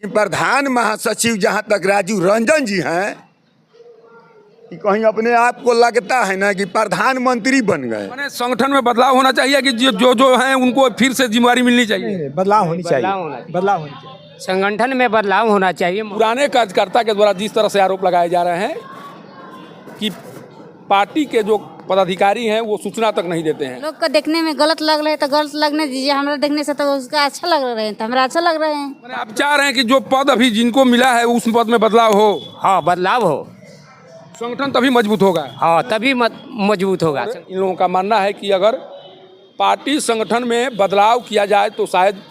प्रधान महासचिव जहां तक राजू रंजन जी हैं कि कहीं अपने आप को लगता है ना कि प्रधानमंत्री बन गए। मैंने संगठन में बदलाव होना चाहिए कि जो हैं उनको फिर से जिम्मेवारी मिलनी चाहिए। नहीं, बदलाव होनी चाहिए, बदलाव होनी चाहिए। संगठन में बदलाव होना चाहिए। पुराने कार्यकर्ता के द्वारा जिस तरह से आरोप लगाए जा रहे हैं कि पार्टी के जो पदाधिकारी हैं वो सूचना तक नहीं देते हैं। लोग को देखने में गलत लग रहे हैं तो गलत लगने दीजिए, हमारा देखने से तो उसका अच्छा लग रहा है तो हमारा अच्छा लग रहे हैं। मैंने आप चाह रहे हैं कि जो पद अभी जिनको मिला है उस पद में बदलाव हो। हाँ, बदलाव हो, संगठन तभी मजबूत होगा। हाँ तभी मजबूत होगा। इन लोगों का मानना है कि अगर पार्टी संगठन में बदलाव किया जाए तो शायद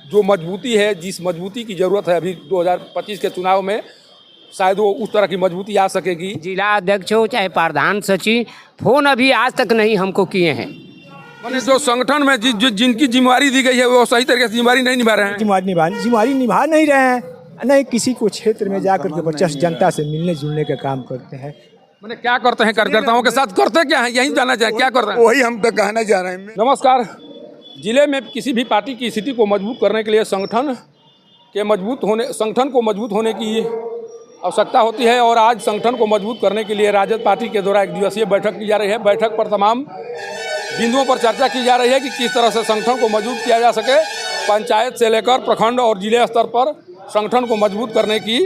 जो मजबूती है, जिस मजबूती की ज़रूरत है अभी 2025 के चुनाव में, शायद वो उस तरह की मजबूती आ सकेगी। जिला अध्यक्ष हो चाहे प्रधान सचिव, फोन अभी आज तक नहीं हमको किए हैं। मैंने जो संगठन में जिनकी जिम्मेवारी दी गई है वो सही तरीके से जिम्मेवारी नहीं निभा रहे हैं। जिम्मेवारी निभा नहीं रहे हैं, नहीं किसी को क्षेत्र में जाकर के वर्चस्व जनता से मिलने जुलने का काम करते हैं। मैंने क्या करते हैं कार्यकर्ताओं के साथ, करते क्या है यही जानना चाहें, क्या कर रहे हैं? वही हम तो कहना चाह रहे हैं। नमस्कार। जिले में किसी भी पार्टी की स्थिति को मजबूत करने के लिए संगठन को मजबूत होने की आवश्यकता होती है और आज संगठन को मजबूत करने के लिए राजद पार्टी के द्वारा एक दिवसीय बैठक की जा रही है। बैठक पर तमाम बिंदुओं पर चर्चा की जा रही है कि किस तरह से संगठन को मजबूत किया जा सके। पंचायत से लेकर प्रखंड और जिले स्तर पर संगठन को मजबूत करने की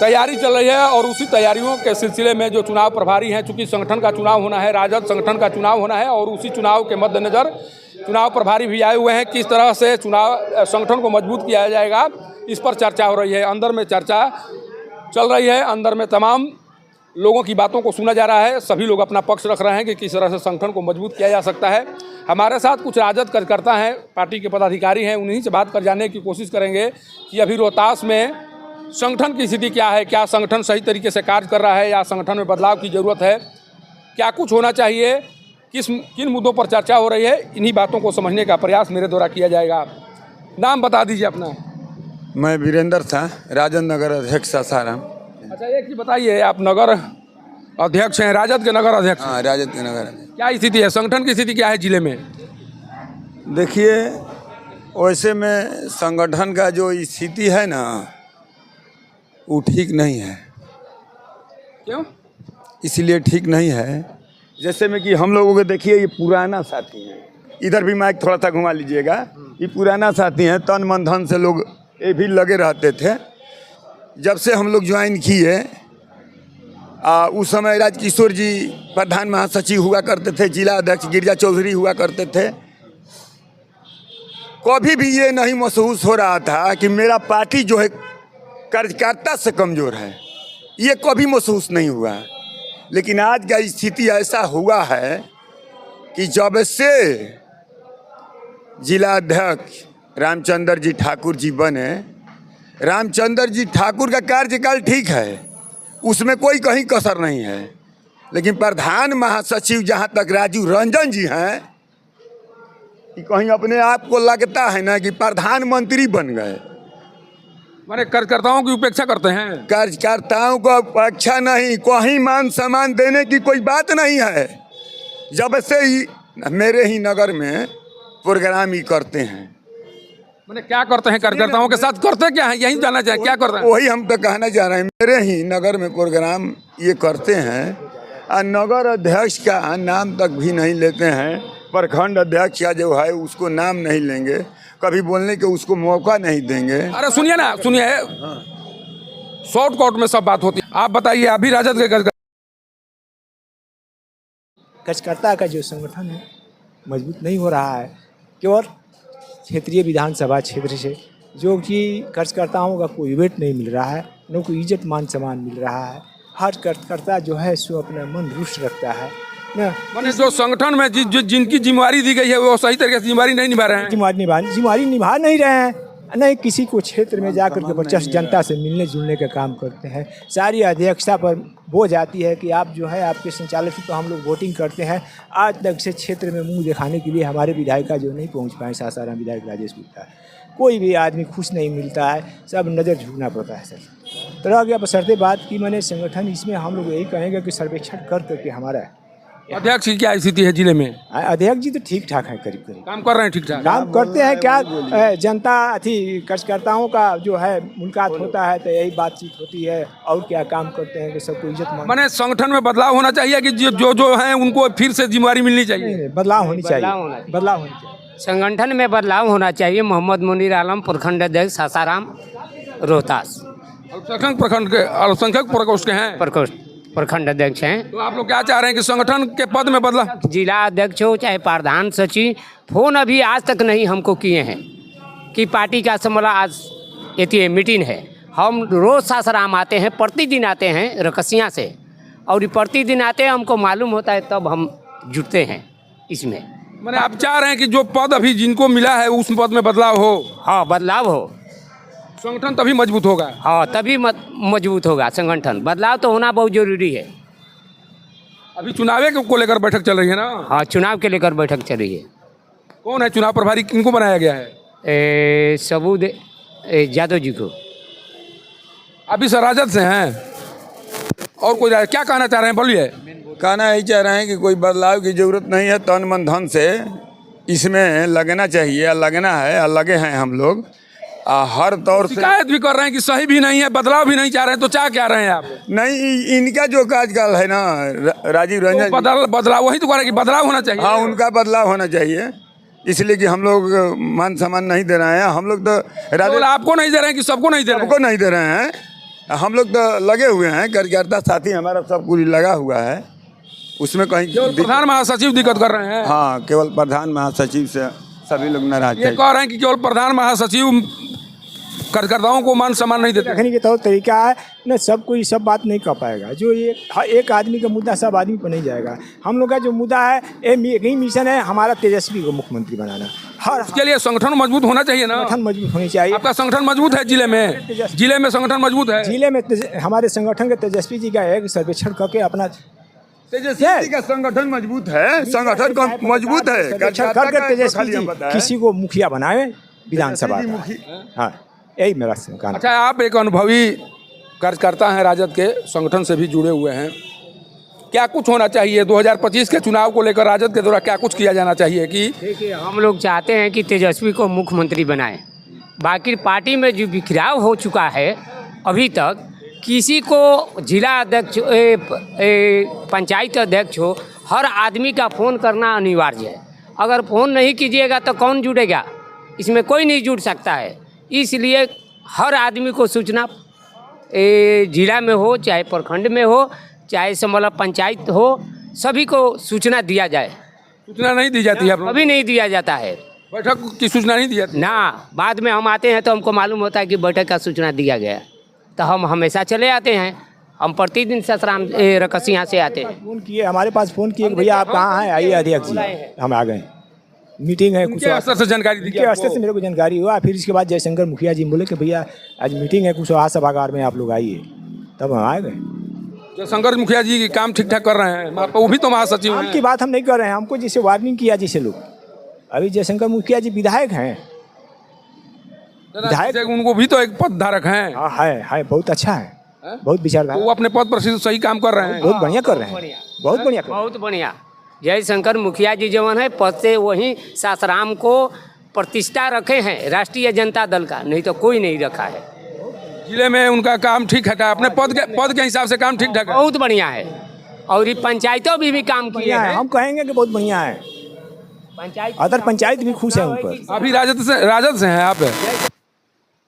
तैयारी चल रही है और उसी तैयारियों के सिलसिले में जो चुनाव प्रभारी हैं, चूँकि संगठन का चुनाव होना है, राजद संगठन का चुनाव होना है और उसी चुनाव के मद्देनज़र चुनाव प्रभारी भी आए हुए हैं। किस तरह से संगठन को मजबूत किया जाएगा इस पर चर्चा हो रही है। अंदर में चर्चा चल रही है, अंदर में तमाम लोगों की बातों को सुना जा रहा है। सभी लोग अपना पक्ष रख रहे हैं कि किस तरह से संगठन को मजबूत किया जा सकता है। हमारे साथ कुछ राजद कार्यकर्ता हैं, पार्टी के पदाधिकारी हैं, उन्हीं से बात कर जानने की कोशिश करेंगे कि अभी रोहतास में संगठन की स्थिति क्या है, क्या संगठन सही तरीके से कार्य कर रहा है या संगठन में बदलाव की ज़रूरत है, क्या कुछ होना चाहिए, किन मुद्दों पर चर्चा हो रही है। इन्हीं बातों को समझने का प्रयास मेरे द्वारा किया जाएगा। नाम बता दीजिए अपना। मैं वीरेंद्र था, राजद नगर अध्यक्ष सासाराम। अच्छा, एक ही बताइए, आप नगर अध्यक्ष हैं, राजद के नगर अध्यक्ष? हाँ, राजद के नगर अध्यक्ष। क्या स्थिति है, संगठन की स्थिति क्या है जिले में? देखिए, वैसे में संगठन का जो स्थिति है ना वो ठीक नहीं है। क्यों? इसलिए ठीक नहीं है जैसे में कि हम लोगों को देखिए, ये पुराना साथी है। इधर भी माइक थोड़ा सा घुमा लीजिएगा। ये पुराना साथी हैं, तन मन धन से लोग ये भी लगे रहते थे। जब से हम लोग ज्वाइन किए उस समय राजकिशोर जी प्रधान महासचिव हुआ करते थे, जिला अध्यक्ष गिरिजा चौधरी हुआ करते थे। कभी भी ये नहीं महसूस हो रहा था कि मेरा पार्टी जो है कार्यकर्ता से कमज़ोर है, ये कभी महसूस नहीं हुआ। लेकिन आज का स्थिति ऐसा हुआ है कि जब से जिला अध्यक्ष रामचंद्र जी ठाकुर जी बने, रामचंद्र जी ठाकुर का कार्यकाल ठीक है, उसमें कोई कहीं कसर नहीं है। लेकिन प्रधान महासचिव जहां तक राजू रंजन जी हैं कि कहीं अपने आप को लगता है ना कि प्रधानमंत्री बन गए। माने कार्यकर्ताओं की उपेक्षा करते हैं? कार्यकर्ताओं को उपेक्षा नहीं, कहीं मान सम्मान देने की कोई बात नहीं है। जब से ही मेरे ही नगर में प्रोग्राम ही करते हैं। मैंने क्या करते हैं कार्यकर्ताओं के साथ, करते क्या हैं यही जानना चाहें, क्या कर रहे हैं? वही हम तो कहना चाह रहे हैं। मेरे ही नगर में प्रोग्राम ये करते हैं और नगर अध्यक्ष का नाम तक भी नहीं लेते हैं। प्रखंड अध्यक्ष का जो है उसको नाम नहीं लेंगे, कभी बोलने के उसको मौका नहीं देंगे। अरे सुनिए ना, सुनिए, शॉर्टकट में सब बात होती है। आप बताइए, अभी राजद के कार्यकर्ता का जो संगठन है मजबूत नहीं हो रहा है। केवल क्षेत्रीय विधानसभा क्षेत्र से जो कि कार्यकर्ताओं का कोई वेट नहीं मिल रहा है, न कोई इज्जत मान सम्मान मिल रहा है। हर कार्यकर्ता जो है सो अपना मन रुष्ट रखता है ना। मैंने जो संगठन में जिनकी जिम्मेवारी दी गई है वो सही तरीके से जिम्मेवारी नहीं निभा रहे हैं। जिम्मेवारी निभा नहीं रहे हैं, नहीं किसी को क्षेत्र में जाकर के वर्चस्व जनता से मिलने जुलने का काम करते हैं। सारी अध्यक्षता पर बोझ आती है कि आप जो है आपके संचालक तो हम लोग वोटिंग करते हैं। आज तक से क्षेत्र में मुंह दिखाने के लिए हमारे विधायिका जो नहीं पहुंच पाए, सासाराम विधायक राजेश गुप्ता, कोई भी आदमी खुश नहीं मिलता है, सब नज़र झुकना पड़ता है। सर तो रह गया बसरते बात की मैंने संगठन, इसमें हम लोग यही कहेंगे कि सर्वेक्षण कर करके हमारा अध्यक्ष की क्या स्थिति है जिले में? अध्यक्ष जी तो ठीक ठाक है, करीब करीब काम कर रहे हैं ठीक ठाक? काम करते हैं। क्या जनता अथी कार्यकर्ताओं का जो है मुलाकात होता है तो यही बातचीत होती है, और क्या काम करते हैं कि सबको इज्जत मान। मैंने संगठन में बदलाव होना चाहिए कि जो है उनको फिर से जिम्मेवारी मिलनी चाहिए? बदलाव होनी चाहिए, बदलाव होनी चाहिए। संगठन में बदलाव होना चाहिए। मोहम्मद मुनीर आलम, प्रखंड अध्यक्ष सासाराम रोहतास, अल्पसंख्यक प्रखंड के अल्पसंख्यक प्रकोष्ठ के हैं, प्रखंड अध्यक्ष हैं। तो आप लोग क्या चाह रहे हैं कि संगठन के पद में बदलाव? जिला अध्यक्ष हो चाहे प्रधान सचिव, फोन अभी आज तक नहीं हमको किए हैं कि पार्टी का समला आज ये मीटिंग है। हम रोज़ सासाराम आते हैं, प्रतिदिन आते हैं रकसिया से, और प्रतिदिन आते हैं, हमको मालूम होता है तब हम जुटते हैं इसमें। मैंने आप चाह रहे हैं कि जो पद अभी जिनको मिला है उस पद में बदलाव हो? हाँ, बदलाव हो, संगठन तभी मजबूत होगा। हाँ तभी मजबूत होगा संगठन। बदलाव तो होना बहुत जरूरी है। अभी चुनाव को लेकर बैठक चल रही है ना? हाँ, चुनाव के लेकर बैठक चल रही है। कौन है चुनाव प्रभारी, किनको बनाया गया है? सबूत यादव जी को। अभी सर राजद से हैं और कोई क्या कहना चाह रहे हैं, बोलिए। कहना यही चाह रहे हैं कि कोई बदलाव की ज़रूरत नहीं है, तन मन धन से इसमें लगना चाहिए, लगना है, लगे हैं हम लोग हर तौर से। शिकायत भी कर रहे हैं कि सही भी नहीं है, बदलाव भी नहीं चाह रहे हैं, तो चाह क्या रहे हैं आप? नहीं, इनका जो कार्यकाल है ना राजीव रंजन, बदलाव वही तो कह रहे हैं कि बदलाव होना चाहिए। हाँ, उनका बदलाव होना चाहिए, इसलिए कि हम लोग मान सम्मान नहीं दे रहे हैं। हम लोग तो केवल आपको नहीं दे रहे हैं कि सबको नहीं दे रहे हैं? सबको नहीं दे रहे हैं, हम लोग तो लगे हुए हैं, कार्यकर्ता साथी हमारा सब पूरी लगा हुआ है, उसमें कहीं प्रधान महासचिव दिक्कत कर रहे हैं। हाँ, केवल प्रधान महासचिव से सभी लोग नाराज ये कह रहे हैं कि केवल प्रधान महासचिव कार्यकर्ताओं को मान सम्मान नहीं देते। रखने के तौर तरीका है ना, सब कोई सब बात नहीं कर पाएगा। जो ये एक आदमी का मुद्दा सब आदमी पर नहीं जाएगा। हम लोग का जो मुद्दा है एक ही मिशन है हमारा, तेजस्वी को मुख्यमंत्री बनाना। हर उसके लिए संगठन मजबूत होना चाहिए ना? संगठन मजबूत होनी चाहिए। आपका संगठन मजबूत है जिले में? जिले में संगठन मजबूत है? जिले में हमारे संगठन के तेजस्वी जी का एक सर्वेक्षण करके अपना तेजस्वी का संगठन मजबूत है, संगठन का मजबूत है, सर्वेक्षण करके तेजस्वी जी किसी को मुखिया बनाए विधानसभा का। हाँ, यही मेरा कहना। अच्छा, आप एक अनुभवी कार्यकर्ता हैं, राजद के संगठन से भी जुड़े हुए हैं, क्या कुछ होना चाहिए 2025 के चुनाव को लेकर राजद के द्वारा क्या कुछ किया जाना चाहिए? कि देखिए, हम लोग चाहते हैं कि तेजस्वी को मुख्यमंत्री बनाएं। बाकी पार्टी में जो बिखराव हो चुका है अभी तक, किसी को जिला अध्यक्ष पंचायत अध्यक्ष हो, हर आदमी का फ़ोन करना अनिवार्य है। अगर फ़ोन नहीं कीजिएगा तो कौन जुड़ेगा? इसमें कोई नहीं जुड़ सकता है। इसलिए हर आदमी को सूचना जिला में हो चाहे प्रखंड में हो चाहे मतलब पंचायत हो, सभी को सूचना दिया जाए। सूचना नहीं दी जाती है? अभी नहीं दिया जाता है। बैठक की सूचना नहीं दी जाती ना, बाद में हम आते हैं तो हमको मालूम होता है कि बैठक का सूचना दिया गया, तो हम हमेशा चले आते हैं। हम प्रतिदिन ससराम रकसिया से आते हैं। फ़ोन किए, हमारे पास फ़ोन किए कि भैया आप कहाँ हैं, आइए अध्यक्ष जी, हम आ गए, मीटिंग है। कुछ स्तर से जानकारी दी? स्तर से मेरे को जानकारी हुआ। फिर इसके बाद जयशंकर मुखिया जी बोले कि भैया आज मीटिंग है कुशवाहा सभागार में, आप लोग आइए, तब हम आ गए। जयशंकर मुखिया जी काम ठीक ठाक कर रहे हैं? वो भी तो महासचिव हैं। की बात हम नहीं कर रहे हैं, हमको जैसे वार्निंग किया जैसे लोग। अभी जयशंकर मुखिया जी विधायक हैं, विधायक उनको भी तो एक पद धारक हैं। हाँ है, बहुत अच्छा है, बहुत विचारधारा। वो अपने पद पर सही काम कर रहे हैं, बहुत बढ़िया कर रहे हैं, बहुत बढ़िया, बहुत बढ़िया। जयशंकर मुखिया जी जवन है पद से वहीं सासाराम को प्रतिष्ठा रखे हैं राष्ट्रीय जनता दल का, नहीं तो कोई नहीं रखा है। जिले में उनका काम ठीक ठाक है, अपने पद के हिसाब से काम ठीक ठाक है, बहुत बढ़िया है। और ये पंचायतों भी काम किए हैं। हम कहेंगे कि बहुत बढ़िया है। पंचायत अदर पंचायत भी खुश है उन पर। अभी राजद से हैं आप?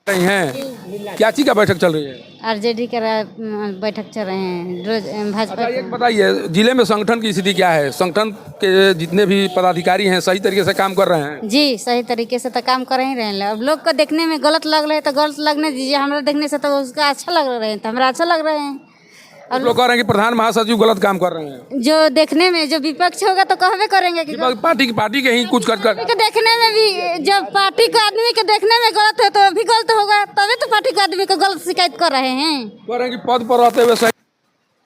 नहीं हैं। क्या चीज का बैठक चल रही है? आरजेडी का बैठक चल रहे हैं रोज भाजपा। अच्छा, एक बताइए, जिले में संगठन की स्थिति क्या है? संगठन के जितने भी पदाधिकारी हैं सही तरीके से काम कर रहे हैं? जी, सही तरीके से तो काम कर ही रहे हैं। अब लोग को देखने में गलत लग रहे हैं तो गलत लगने दीजिए, हमारा देखने से तो उसका अच्छा लग रहे हैं तो हमारा अच्छा लग रहे हैं। और लोग कह रहे हैं कि प्रधान महासचिव गलत काम कर रहे हैं। जो देखने में जो विपक्ष होगा तो कहवे करेंगे कि पार्टी के ही कुछ कर के देखने में भी, जब पार्टी का आदमी के देखने में गलत है तो भी गलत होगा, तभी तो पार्टी का आदमी को गलत शिकायत कर रहे हैं। कह रहे हैं कि पद पर रहते हुए सही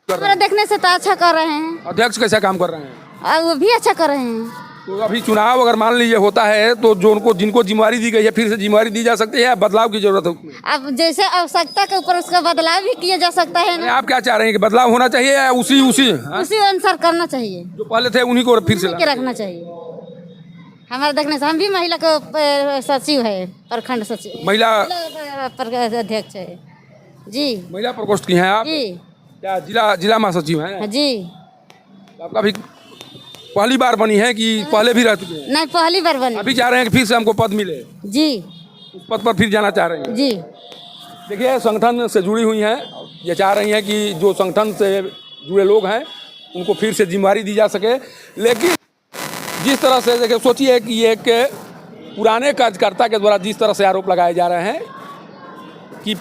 हमारा देखने से तो अच्छा कर रहे हैं। अध्यक्ष कैसा काम कर रहे हैं? और वो भी अच्छा कर रहे हैं। तो अभी चुनाव अगर मान लीजिए होता है तो जो उनको जिनको जिम्मेवारी दी गई है फिर से जिम्मेवारी दी जा सकती है या बदलाव की जरूरत है उसमें? अब जैसे आवश्यकता के ऊपर उसका बदलाव भी किया जा सकता है ना। आप क्या चाह रहे हैं कि बदलाव होना चाहिए या उसी हाँ? उसी अनुसार करना चाहिए, जो पहले थे उन्हीं को फिर से के रखना चाहिए। हमारे देखने से हम भी महिला को सचिव है, प्रखंड सचिव, महिला अध्यक्ष है जी। महिला प्रकोष्ठ की हैं आप? जी क्या जिला महासचिव हैं? जी। आपका भी पहली बार बनी है कि पहले भी रह चुके हैं? नहीं, पहली बार बनी। अभी चाह रहे हैं कि फिर से हमको पद मिले? जी, उस पद पर फिर जाना चाह रहे हैं? जी। देखिए, संगठन से जुड़ी हुई हैं, ये चाह रही हैं कि जो संगठन से जुड़े लोग हैं उनको फिर से जिम्मेवारी दी जा सके। लेकिन जिस तरह से देखिए, सोचिए कि एक पुराने कार्यकर्ता के द्वारा जिस तरह से आरोप लगाए जा रहे हैं कि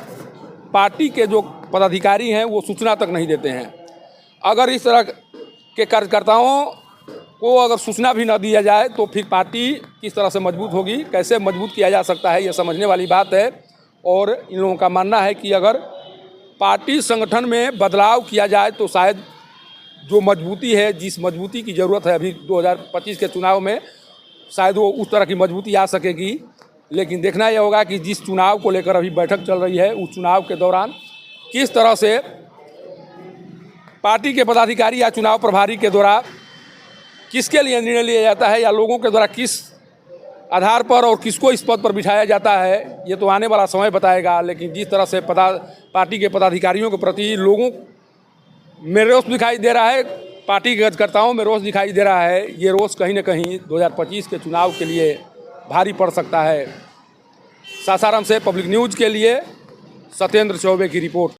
पार्टी के जो पदाधिकारी हैं वो सूचना तक नहीं देते हैं। अगर इस तरह के कार्यकर्ताओं को अगर सूचना भी न दिया जाए तो फिर पार्टी किस तरह से मजबूत होगी, कैसे मजबूत किया जा सकता है, ये समझने वाली बात है। और इन लोगों का मानना है कि अगर पार्टी संगठन में बदलाव किया जाए तो शायद जो मजबूती है, जिस मजबूती की ज़रूरत है अभी 2025 के चुनाव में, शायद वो उस तरह की मजबूती आ सकेगी। लेकिन देखना यह होगा कि जिस चुनाव को लेकर अभी बैठक चल रही है उस चुनाव के दौरान किस तरह से पार्टी के पदाधिकारी या चुनाव प्रभारी के द्वारा किसके लिए निर्णय लिया जाता है या लोगों के द्वारा किस आधार पर और किसको इस पद पर बिठाया जाता है, ये तो आने वाला समय बताएगा। लेकिन जिस तरह से पार्टी के पदाधिकारियों के प्रति लोगों में रोष दिखाई दे रहा है, पार्टी के कार्यकर्ताओं में रोष दिखाई दे रहा है, ये रोष कहीं न कहीं 2025 के चुनाव के लिए भारी पड़ सकता है। सासाराम से पब्लिक न्यूज़ के लिए सत्येंद्र चौबे की रिपोर्ट।